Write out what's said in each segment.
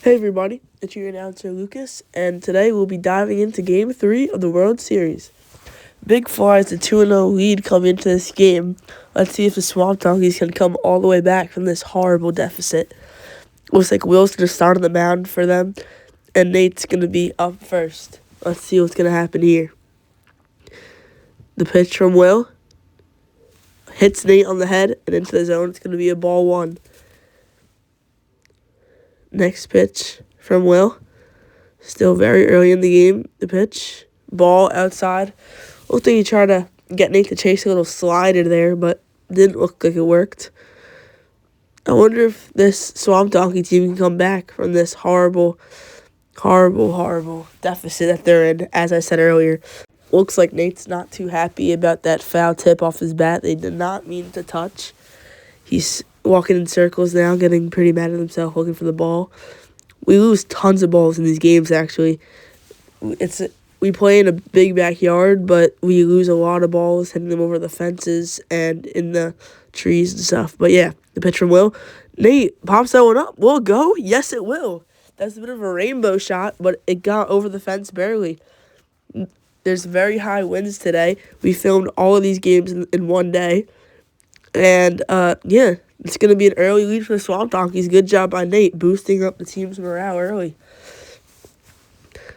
Hey everybody, it's your announcer Lucas, and today we'll be diving into Game 3 of the World Series. Big Fly is a 2-0 lead coming into this game. Let's see if the Swamp Donkeys can come all the way back from this horrible deficit. Looks like Will's going to start on the mound for them, and Nate's going to be up first. Let's see what's going to happen here. The pitch from Will hits Nate on the head and into the zone. It's going to be a ball one. Next pitch from Will. Still very early in the game. The pitch. Ball outside. Looked like he tried to get Nate to chase a little slider there, but didn't look like it worked. I wonder if this Swamp Donkey team can come back from this horrible deficit that they're in, as I said earlier. Looks like Nate's not too happy about that foul tip off his bat. They did not mean to touch. He's walking in circles now, getting pretty mad at himself, looking for the ball. We lose tons of balls in these games, actually. We play in a big backyard, but we lose a lot of balls, hitting them over the fences and in the trees and stuff. But yeah, the pitch from Will. Nate pops that one up. Will it go? Yes, it will. That's a bit of a rainbow shot, but it got over the fence barely. There's very high winds today. We filmed all of these games in one day. And, yeah, it's going to be an early lead for the Swamp Donkeys. Good job by Nate, boosting up the team's morale early.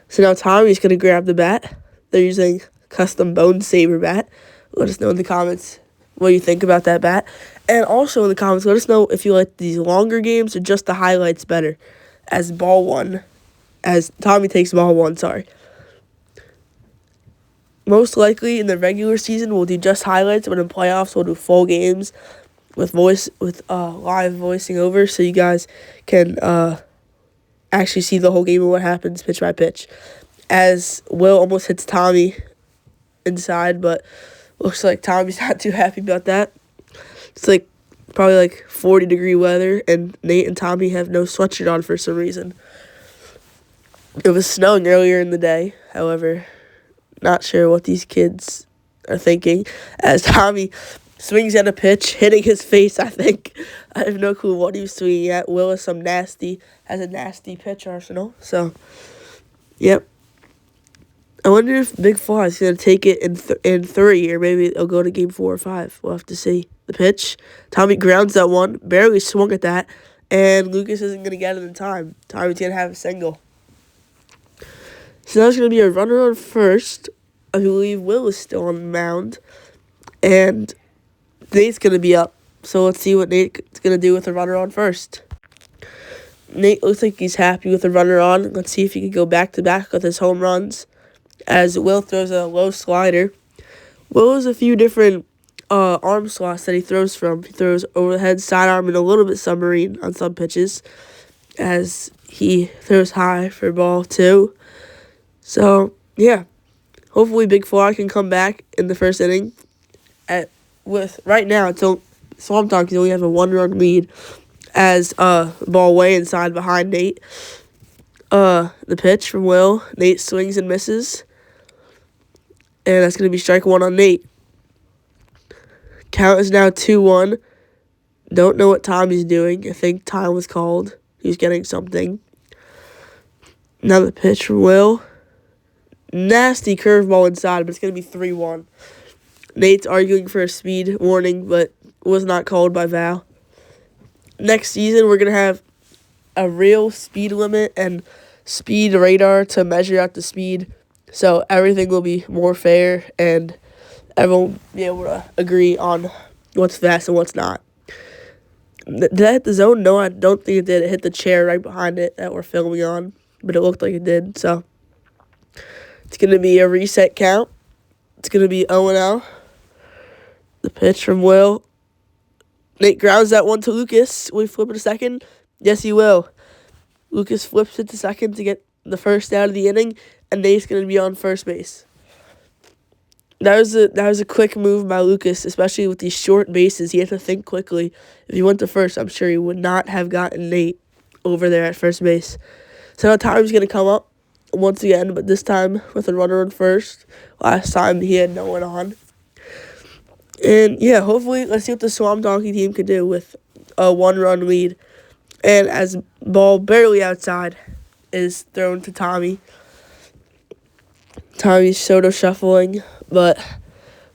So now Tommy's going to grab the bat. They're using custom Bone Saber bat. Let us know in the comments what you think about that bat. And also in the comments, let us know if you like these longer games or just the highlights better. As Tommy takes ball one, sorry. Most likely in the regular season, we'll do just highlights, but in playoffs, we'll do full games with live voicing over, so you guys can actually see the whole game and what happens pitch by pitch. As Will almost hits Tommy inside, but looks like Tommy's not too happy about that. It's probably 40-degree weather, and Nate and Tommy have no sweatshirt on for some reason. It was snowing earlier in the day, however. Not sure what these kids are thinking. As Tommy swings at a pitch, hitting his face, I think. I have no clue what he was swinging at. Will has a nasty pitch arsenal. So, yep. I wonder if Big Fly is going to take it in 3, or maybe it'll go to game 4 or 5. We'll have to see. The pitch. Tommy grounds that one. Barely swung at that. And Lucas isn't going to get it in time. Tommy's going to have a single. So now it's going to be a runner on first. I believe Will is still on the mound. And Nate's going to be up. So let's see what Nate's going to do with the runner on first. Nate looks like he's happy with the runner on. Let's see if he can go back-to-back with his home runs. As Will throws a low slider. Will has a few different arm slots that he throws from. He throws over the head, sidearm, and a little bit submarine on some pitches. As he throws high for ball 2. So, yeah, hopefully Big Fly can come back in the first inning. Right now, Swamp Donkeys only have a 1-run lead as ball way inside behind Nate. The pitch from Will. Nate swings and misses. And that's going to be strike 1 on Nate. Count is now 2-1. Don't know what Tommy's doing. I think time was called. He's getting something. Now the pitch from Will. Nasty curveball inside, but it's going to be 3-1. Nate's arguing for a speed warning, but was not called by Val. Next season, we're going to have a real speed limit and speed radar to measure out the speed, so everything will be more fair, and everyone will be able to agree on what's fast and what's not. Did that hit the zone? No, I don't think it did. It hit the chair right behind it that we're filming on, but it looked like it did, so it's going to be a reset count. It's going to be 0-0. The pitch from Will. Nate grounds that one to Lucas. Will he flip it to second? Yes, he will. Lucas flips it to second to get the first out of the inning, and Nate's going to be on first base. That was a quick move by Lucas, especially with these short bases. He had to think quickly. If he went to first, I'm sure he would not have gotten Nate over there at first base. So now time's going to come up once again, but this time with a runner on first. Last time he had no one on. And yeah, hopefully let's see what the Swamp Donkey team can do with a 1-run lead. And as ball barely outside is thrown to Tommy. Tommy's soda shuffling, but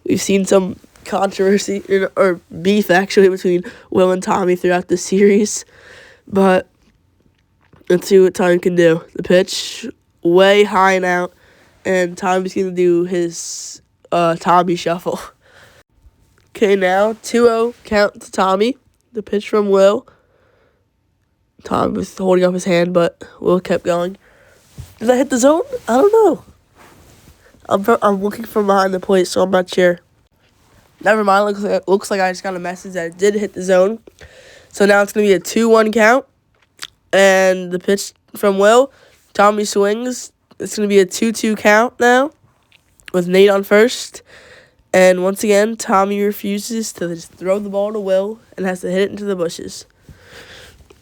we've seen some controversy or beef actually between Will and Tommy throughout the series. But let's see what Tommy can do. The pitch way high and out, and Tommy's gonna do his Tommy shuffle. Okay, now 2-0 count to Tommy. The pitch from Will. Tom was holding up his hand, but Will kept going. Did that hit the zone? I don't know. I'm looking from behind the plate, so I'm not sure. Never mind. Looks like I just got a message that it did hit the zone. So now it's going to be a 2-1 count. And the pitch from Will. Tommy swings. It's going to be a 2-2 count now with Nate on first. And once again, Tommy refuses to just throw the ball to Will and has to hit it into the bushes.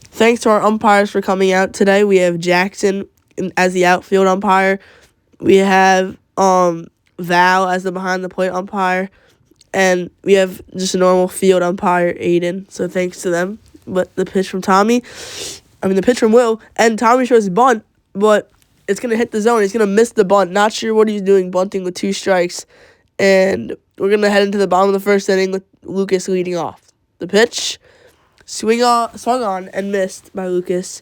Thanks to our umpires for coming out today. We have Jackson as the outfield umpire. We have Val as the behind the plate umpire. And we have just a normal field umpire, Aiden. So thanks to them. But the pitch from the pitch from Will. And Tommy shows bunt, but it's going to hit the zone. He's going to miss the bunt. Not sure what he's doing, bunting with 2 strikes. And we're going to head into the bottom of the first inning with Lucas leading off. The pitch, swung on and missed by Lucas.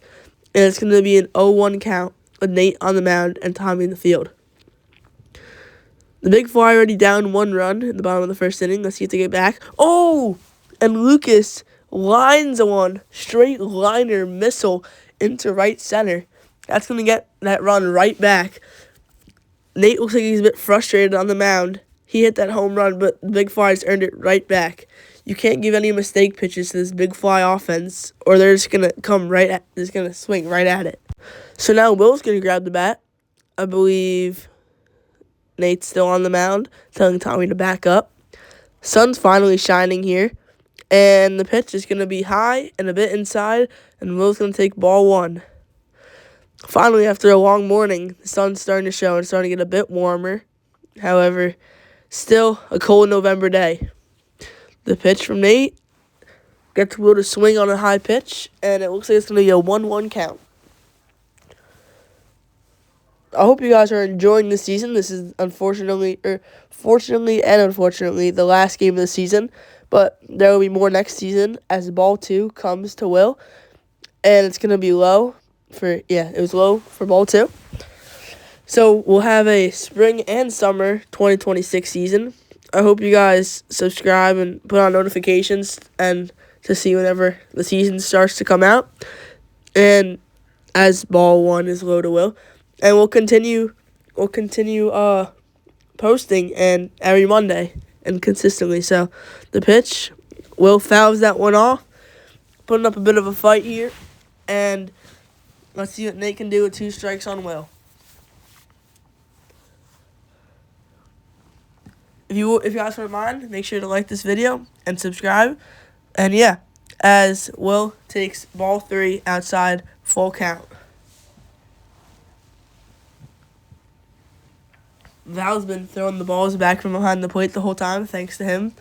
And it's going to be an 0-1 count with Nate on the mound and Tommy in the field. The big fly already down 1 run in the bottom of the first inning. Let's see if they get back. Oh! And Lucas lines one straight liner missile into right center. That's going to get that run right back. Nate looks like he's a bit frustrated on the mound. He hit that home run, but the big fly's earned it right back. You can't give any mistake pitches to this big fly offense, or they're just going to swing right at it. So now Will's going to grab the bat. I believe Nate's still on the mound, telling Tommy to back up. Sun's finally shining here, and the pitch is going to be high and a bit inside, and Will's going to take ball 1. Finally, after a long morning, the sun's starting to show and starting to get a bit warmer. However, still a cold November day. The pitch from Nate gets Will to swing on a high pitch, and it looks like it's going to be a 1-1 count. I hope you guys are enjoying this season. This is fortunately and unfortunately, the last game of the season. But there will be more next season as ball 2 comes to Will. And it's going to be low it was low for ball 2. So we'll have a spring and summer 2026 season. I hope you guys subscribe and put on notifications and to see whenever the season starts to come out. And as ball 1 is low to Will. And we'll continue posting and every Monday and consistently. So the pitch, Will fouls that one off, putting up a bit of a fight here. And let's see what Nate can do with 2 strikes on Will. If you guys wouldn't mind, make sure to like this video and subscribe. And yeah, as Will takes ball 3 outside, full count. Val's been throwing the balls back from behind the plate the whole time, thanks to him.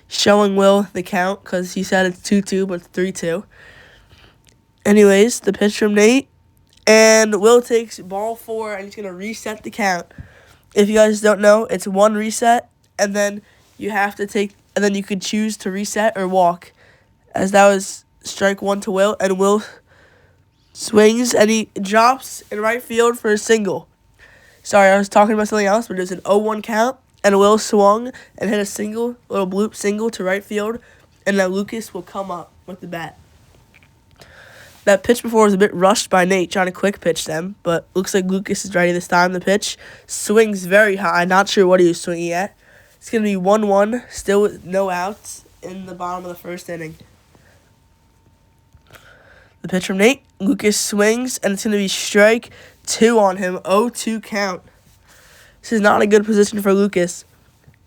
Showing Will the count, because he said it's 2-2, but it's 3-2. Anyways, the pitch from Nate. And Will takes ball 4, and he's going to reset the count. If you guys don't know, it's 1 reset, and then you could choose to reset or walk. As that was strike 1 to Will, and Will swings, and he drops in right field for a single. Sorry, I was talking about something else, but it was an 0-1 count, and Will swung and hit a little bloop single to right field, and now Lucas will come up with the bat. That pitch before was a bit rushed by Nate, trying to quick pitch them, but looks like Lucas is ready this time. The pitch swings very high, not sure what he was swinging at. It's going to be 1-1, still with no outs in the bottom of the first inning. The pitch from Nate, Lucas swings, and it's going to be strike 2 on him, 0-2 count. This is not a good position for Lucas.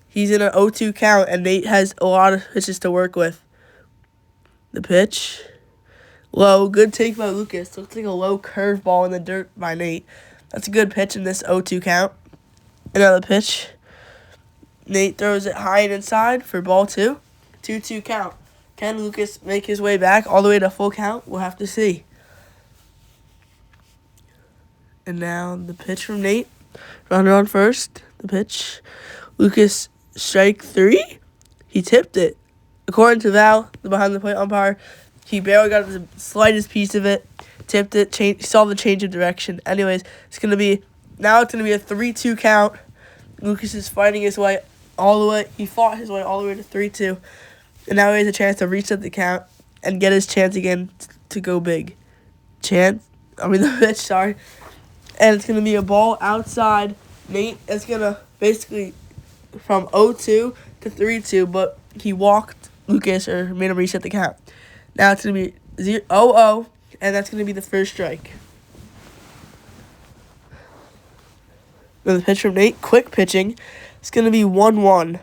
He's in an 0-2 count, and Nate has a lot of pitches to work with. The pitch, low, good take by Lucas. Looks like a low curveball in the dirt by Nate. That's a good pitch in this 0-2 count. Another pitch. Nate throws it high and inside for ball 2. 2-2 count. Can Lucas make his way back all the way to full count? We'll have to see. And now the pitch from Nate. Runner on first. The pitch. Lucas, strike 3. He tipped it. According to Val, the behind-the-plate umpire, he barely got the slightest piece of it. Tipped it. Saw the change of direction. Anyways, it's going to be a 3-2 count. Lucas is fighting his way all the way. He fought his way all the way to 3-2. And now he has a chance to reset the count and get his chance again to go big. The pitch, sorry. And it's going to be a ball outside. Nate is going to basically from 0-2 to 3-2, but he walked Lucas or made him reset the count. Now it's going to be 0-0, and that's going to be the first strike. Another pitch from Nate. Quick pitching. It's going to be 1-1.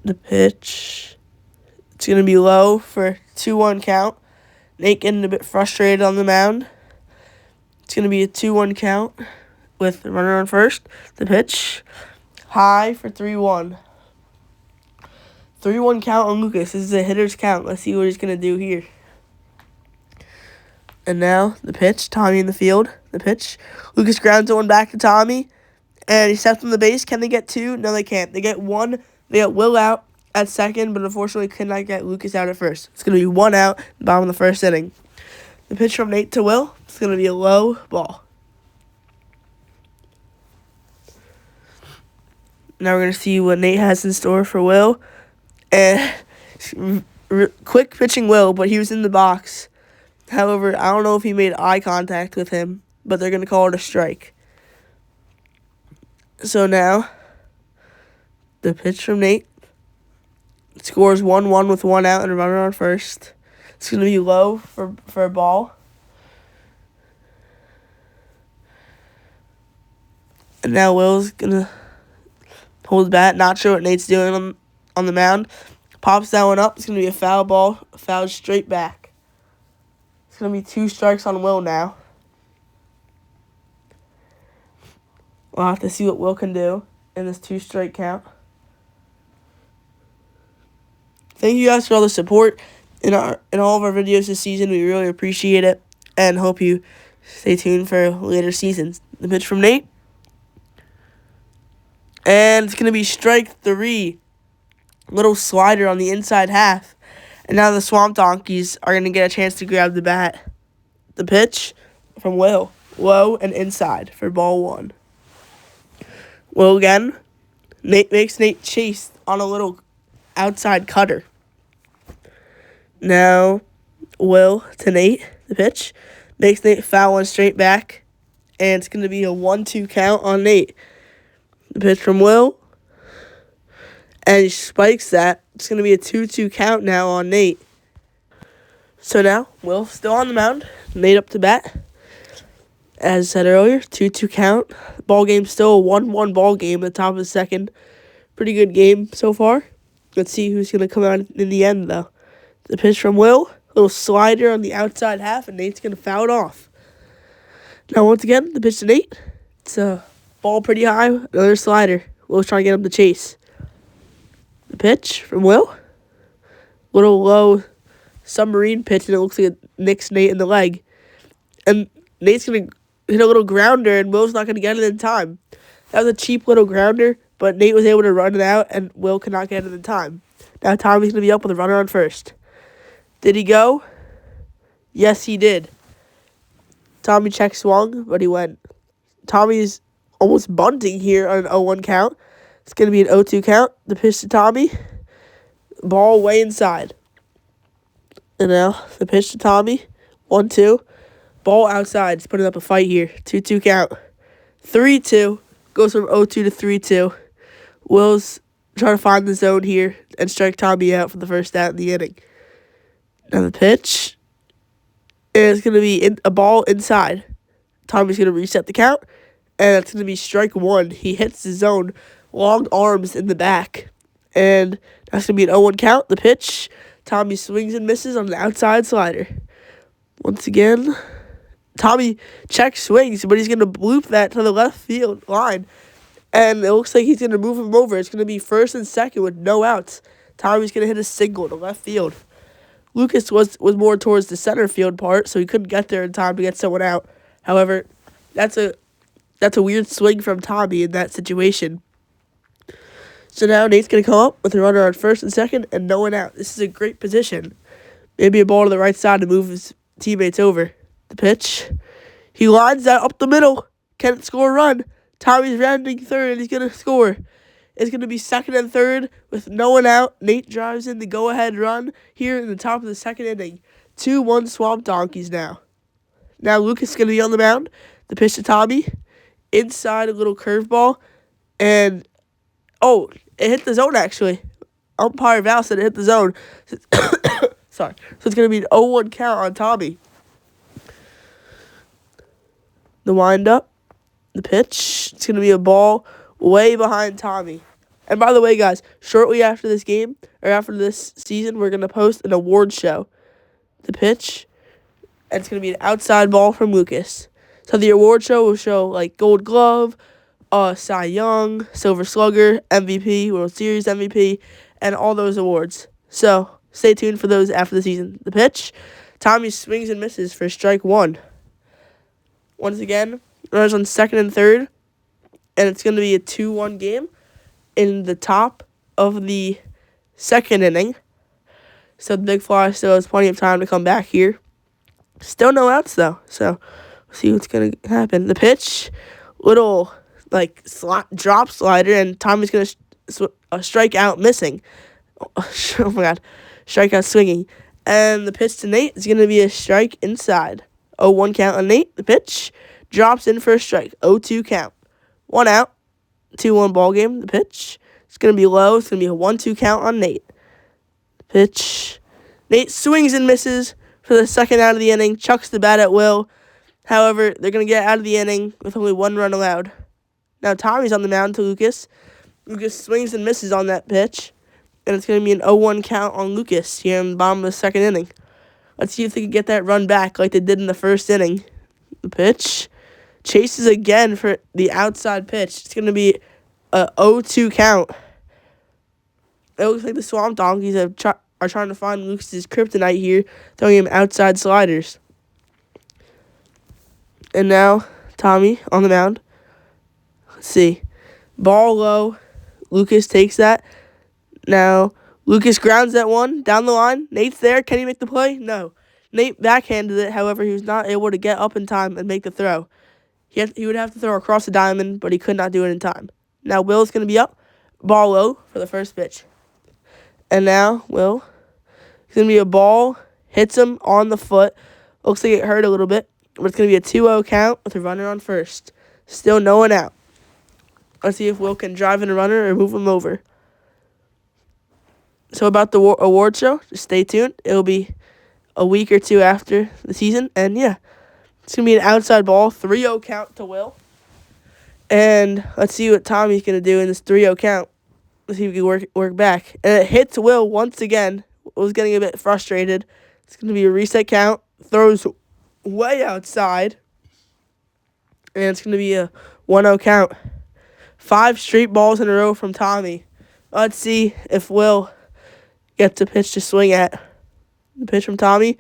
The pitch. It's going to be low for 2-1 count. Nate getting a bit frustrated on the mound. It's going to be a 2-1 count with the runner on first. The pitch. High for 3-1. 3-1 count on Lucas. This is a hitter's count. Let's see what he's going to do here. And now the pitch. Tommy in the field. The pitch. Lucas grounds one back to Tommy. And he steps on the base. Can they get 2? No, they can't. They get 1. They get Will out at second, but unfortunately could not get Lucas out at first. It's going to be 1 out, bottom of the first inning. The pitch from Nate to Will. It's going to be a low ball. Now we're going to see what Nate has in store for Will. And quick pitching Will, but he was in the box. However, I don't know if he made eye contact with him, but they're going to call it a strike. So now, the pitch from Nate. Scores 1-1 with 1 out and a runner on first. It's going to be low for a ball. And now Will's going to hold the bat. Not sure what Nate's doing on the mound. Pops that one up. It's going to be a foul ball. Fouled straight back. It's going to be 2 strikes on Will now. We'll have to see what Will can do in this 2-strike count. Thank you guys for all the support in all of our videos this season. We really appreciate it and hope you stay tuned for later seasons. The pitch from Nate. And it's going to be strike 3. Little slider on the inside half. And now the Swamp Donkeys are going to get a chance to grab the bat. The pitch from Will. Low and inside for ball 1. Will again. Makes Nate chase on a little outside cutter. Now, Will to Nate. The pitch. Makes Nate foul one straight back. And it's going to be a 1-2 count on Nate. The pitch from Will. And he spikes that. It's going to be a 2-2 count now on Nate. So now, Will still on the mound. Nate up to bat. As I said earlier, 2-2 count. Ball game still a 1-1 ball game at the top of the second. Pretty good game so far. Let's see who's going to come out in the end, though. The pitch from Will. Little slider on the outside half, and Nate's going to foul it off. Now, once again, the pitch to Nate. It's a ball pretty high. Another slider. Will's trying to get him to chase. The pitch from Will. Little low submarine pitch, and it looks like it nicks Nate in the leg. And Nate's going to hit a little grounder, and Will's not going to get it in time. That was a cheap little grounder, but Nate was able to run it out, and Will could not get it in time. Now Tommy's going to be up with a runner on first. Did he go? Yes, he did. Tommy check swung, but he went. Tommy's almost bunting here on an 0-1 count. It's going to be an 0-2 count. The pitch to Tommy. Ball way inside. And now the pitch to Tommy. 1-2. Ball outside. He's putting up a fight here. 2-2 count. 3-2. Goes from 0-2 to 3-2. Will's trying to find the zone here and strike Tommy out for the first out in the inning. Now the pitch. And it's going to be a ball inside. Tommy's going to reset the count. And it's going to be strike 1. He hits the zone. Long arms in the back. And that's going to be an 0-1 count. The pitch. Tommy swings and misses on the outside slider. Once again, Tommy check swings, but he's going to bloop that to the left field line. And it looks like he's going to move him over. It's going to be first and second with no outs. Tommy's going to hit a single to left field. Lucas was more towards the center field part, so he couldn't get there in time to get someone out. However, that's a weird swing from Tommy in that situation. So now Nate's going to come up with a runner on first and second and no one out. This is a great position. Maybe a ball to the right side to move his teammates over. The pitch. He lines that up the middle. Can't score a run. Tommy's rounding third, and he's going to score. It's going to be second and third with no one out. Nate drives in the go-ahead run here in the top of the second inning. 2-1 Swamp Donkeys now. Now Lucas is going to be on the mound. The pitch to Tommy. Inside a little curveball. And, it hit the zone, actually. Umpire Val said it hit the zone. Sorry. So it's going to be an 0-1 count on Tommy. The windup. The pitch. It's going to be a ball way behind Tommy. And by the way, guys, shortly after this game, or after this season, we're going to post an award show. The pitch. And it's going to be an outside ball from Lucas. So the award show will show, like, Gold Glove, Cy Young, Silver Slugger, MVP, World Series MVP, and all those awards. So stay tuned for those after the season. The pitch. Tommy swings and misses for strike one. Once again, runners on second and third. And it's going to be a 2-1 game in the top of the second inning. So the Big Fly still has plenty of time to come back here. Still no outs, though. So we'll see what's going to happen. The pitch, little, drop slider, and Tommy's going to strike out missing. Oh, my God. Strikeout swinging. And the pitch to Nate is going to be a strike inside. 0-1 count on Nate. The pitch drops in for a strike. 0-2 count. 1 out. 2-1 ball game. The pitch. It's going to be low. It's going to be a 1-2 count on Nate. Pitch. Nate swings and misses for the second out of the inning. Chucks the bat at will. However, they're going to get out of the inning with only 1 run allowed. Now Tommy's on the mound to Lucas. Lucas swings and misses on that pitch. And it's going to be an 0-1 count on Lucas here in the bottom of the second inning. Let's see if they can get that run back like they did in the first inning. The pitch. Chases again for the outside pitch. It's going to be a 0-2 count. It looks like the Swamp Donkeys are trying to find Lucas's kryptonite here, throwing him outside sliders. And now, Tommy on the mound. Let's see. Ball low. Lucas takes that. Now, Lucas grounds that one down the line. Nate's there. Can he make the play? No. Nate backhanded it. However, he was not able to get up in time and make the throw. He would have to throw across the diamond, but he could not do it in time. Now, Will's going to be up. Ball low for the first pitch. And now, Will. It's going to be a ball. Hits him on the foot. Looks like it hurt a little bit. But it's going to be a 2-0 count with a runner on first. Still no one out. Let's see if Will can drive in a runner or move him over. So about the award show, just stay tuned. It'll be a week or two after the season. And, yeah, it's going to be an outside ball. 3-0 count to Will. And let's see what Tommy's going to do in this 3-0 count. Let's see if he can work back. And it hits Will once again. Was getting a bit frustrated. It's going to be a reset count. Throws way outside. And it's going to be a 1-0 count. 5 straight balls in a row from Tommy. Let's see if Will gets a pitch to swing at. The pitch from Tommy.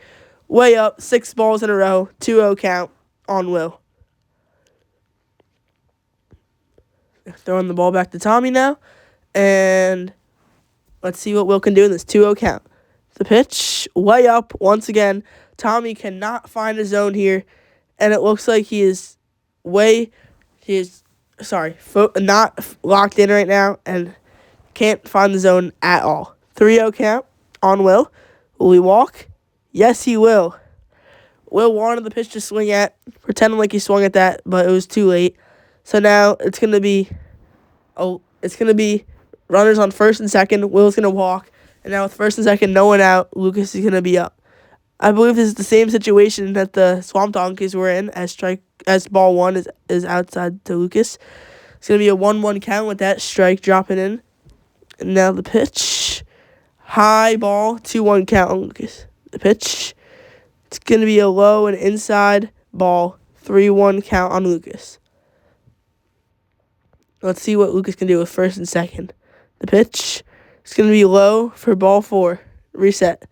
Way up. 6 balls in a row. 2-0 count on Will. Throwing the ball back to Tommy now. And let's see what Will can do in this 2-0 count. The pitch, way up once again. Tommy cannot find a zone here. And it looks like he is not locked in right now. And can't find the zone at all. 3-0 count on Will. Will he walk? Yes, he will. Will wanted the pitch to swing at. Pretending like he swung at that, but it was too late. So now it's going to be runners on first and second. Will's going to walk. And now with first and second, no one out, Lucas is going to be up. I believe this is the same situation that the Swamp Donkeys were in as ball one is outside to Lucas. It's going to be a 1-1 count with that strike dropping in. And now the pitch. High ball, 2-1 count on Lucas. The pitch. It's going to be a low and inside ball, 3-1 count on Lucas. Let's see what Lucas can do with first and second. The pitch. It's going to be low for ball 4. Reset.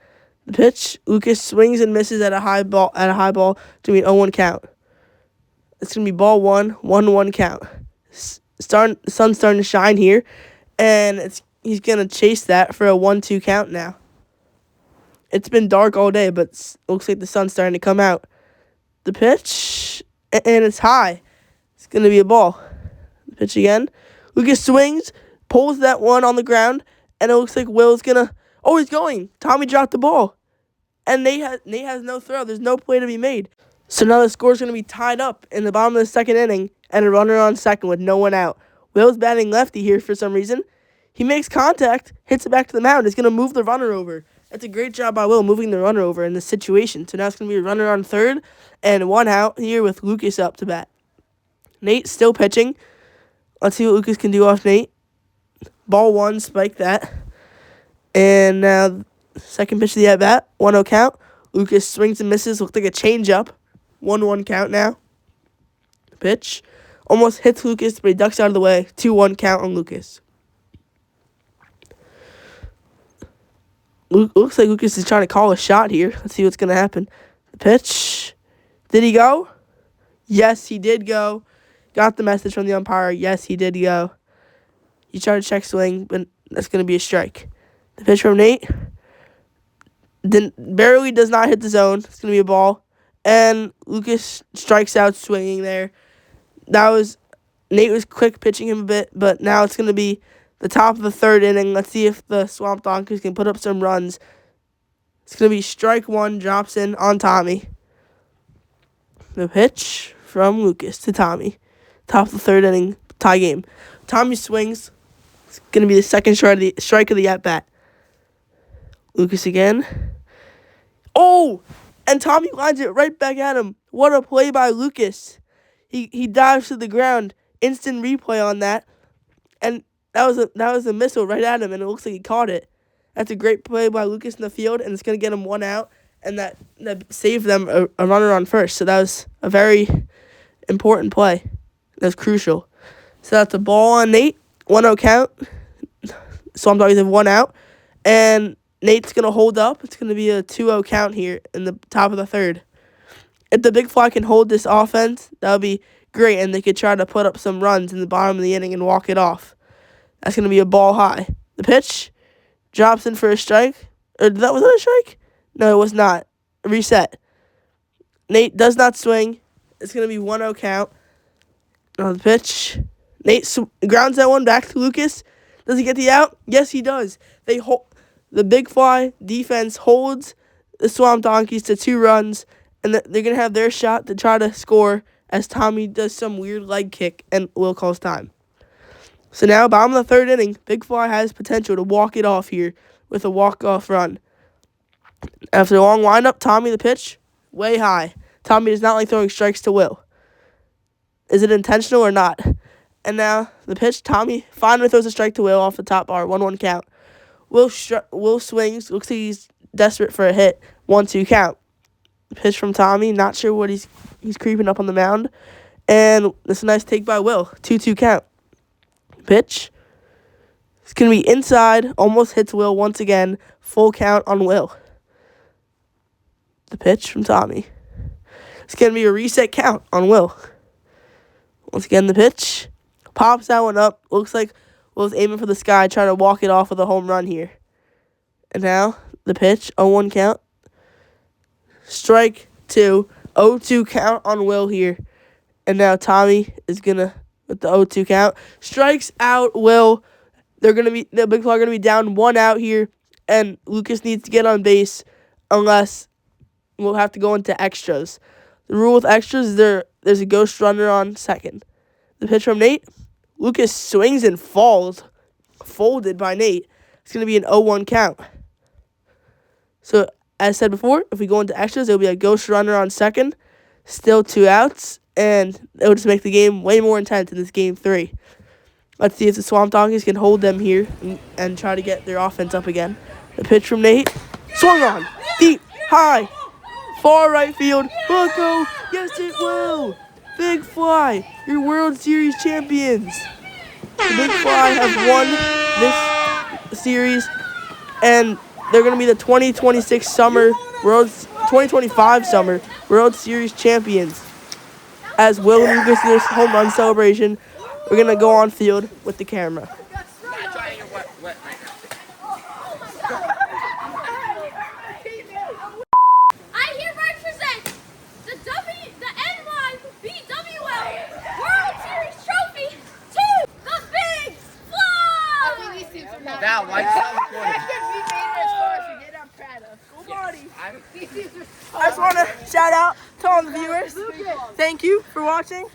The pitch. Lucas swings and misses at a high ball. It's going to be an 0-1 count. It's going to be ball 1, 1-1 count. The sun's starting to shine here, and he's going to chase that for a 1-2 count now. It's been dark all day, but it looks like the sun's starting to come out. The pitch, and it's high. It's going to be a ball. The pitch again. Lucas swings, pulls that one on the ground, and it looks like Will's going to... Oh, he's going. Tommy dropped the ball. And Nate has no throw. There's no play to be made. So now the score's going to be tied up in the bottom of the second inning, and a runner on second with no one out. Will's batting lefty here for some reason. He makes contact, hits it back to the mound. He's going to move the runner over. That's a great job by Will, moving the runner over in this situation. So now it's going to be a runner on third and 1 out here with Lucas up to bat. Nate still pitching. Let's see what Lucas can do off Nate. Ball 1, spike that. And now second pitch of the at-bat, 1-0 count. Lucas swings and misses, looked like a changeup. 1-1 count now. Pitch. Almost hits Lucas, but he ducks out of the way. 2-1 count on Lucas. Looks like Lucas is trying to call a shot here. Let's see what's going to happen. The pitch. Did he go? Yes, he did go. Got the message from the umpire. Yes, he did go. He tried to check swing, but that's going to be a strike. The pitch from Nate. Barely does not hit the zone. It's going to be a ball. And Lucas strikes out swinging there. Nate was quick pitching him a bit, but now it's going to be the top of the third inning. Let's see if the Swamp Donkeys can put up some runs. It's going to be strike 1, drops in on Tommy. The pitch from Lucas to Tommy. Top of the third inning, tie game. Tommy swings. It's going to be the second strike of the at-bat. Lucas again. Oh! And Tommy lines it right back at him. What a play by Lucas. He dives to the ground. Instant replay on that. And that was a missile right at him, and it looks like he caught it. That's a great play by Lucas in the field, and it's going to get him 1 out, and that saved them a runner on first. So that was a very important play. That was crucial. So that's a ball on Nate. 1-0 count. Swamp Dogs have 1 out. And Nate's going to hold up. It's going to be a 2-0 count here in the top of the third. If the big fly can hold this offense, that would be great, and they could try to put up some runs in the bottom of the inning and walk it off. That's going to be a ball high. The pitch drops in for a strike. Was that a strike? No, it was not. Reset. Nate does not swing. It's going to be 1-0 count. On the pitch. Nate grounds that one back to Lucas. Does he get the out? Yes, he does. The big fly defense holds the Swamp Donkeys to 2 runs, and they're going to have their shot to try to score as Tommy does some weird leg kick, and Will calls time. So now, bottom of the third inning, Big Fly has potential to walk it off here with a walk-off run. After a long windup, Tommy the pitch, way high. Tommy does not like throwing strikes to Will. Is it intentional or not? And now, the pitch, Tommy finally throws a strike to Will off the top bar, 1-1 count. Will swings, looks like he's desperate for a hit, 1-2 count. Pitch from Tommy, not sure what he's creeping up on the mound. And it's a nice take by Will, 2-2 count. Pitch. It's going to be inside, almost hits Will once again, full count on Will. The pitch from Tommy. It's going to be a reset count on Will. Once again, the pitch. Pops that one up. Looks like Will's aiming for the sky, trying to walk it off with a home run here. And now, the pitch, 0-1 count. Strike 2, 0-2 count on Will here. And now Tommy is going to, with the 0-2 count, strikes out Will. The Big Fly are going to be down 1 out here, and Lucas needs to get on base unless we'll have to go into extras. The rule with extras is there's a ghost runner on second. The pitch from Nate. Lucas swings and falls. Folded by Nate. It's going to be an 0-1 count. So, as said before, if we go into extras, it'll be a ghost runner on second. Still 2 outs. And it'll just make the game way more intense in this game 3. Let's see if the Swamp Donkeys can hold them here and try to get their offense up again. The pitch from Nate. Swung on. Deep. High. Far right field. Will it go? Yes, it will. Big Fly, your World Series champions. The Big Fly have won Series, and they're going to be the 2025 Summer World Series champions. As Will and Lucas do this home run celebration, we're going to go on field with the camera. I hereby present the NYBWL World Series trophy to the Big Flow! Now, why you not recording? I'm proud of. I just want to shout out to all the viewers. Thank you for watching.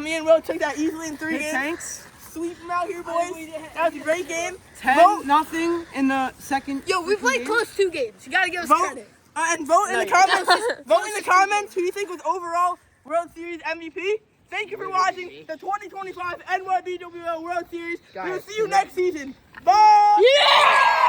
Me and Will took that easily in 3 games. Thanks. Sweep them out here, boys. That was a great game. 10-0 in the second. Yo, we played close 2 games. You gotta give us credit. And vote in the comments. Vote in the comments who you think was overall World Series MVP. Thank you for watching the 2025 NYBWL World Series. We will see you next season. Bye. Yeah!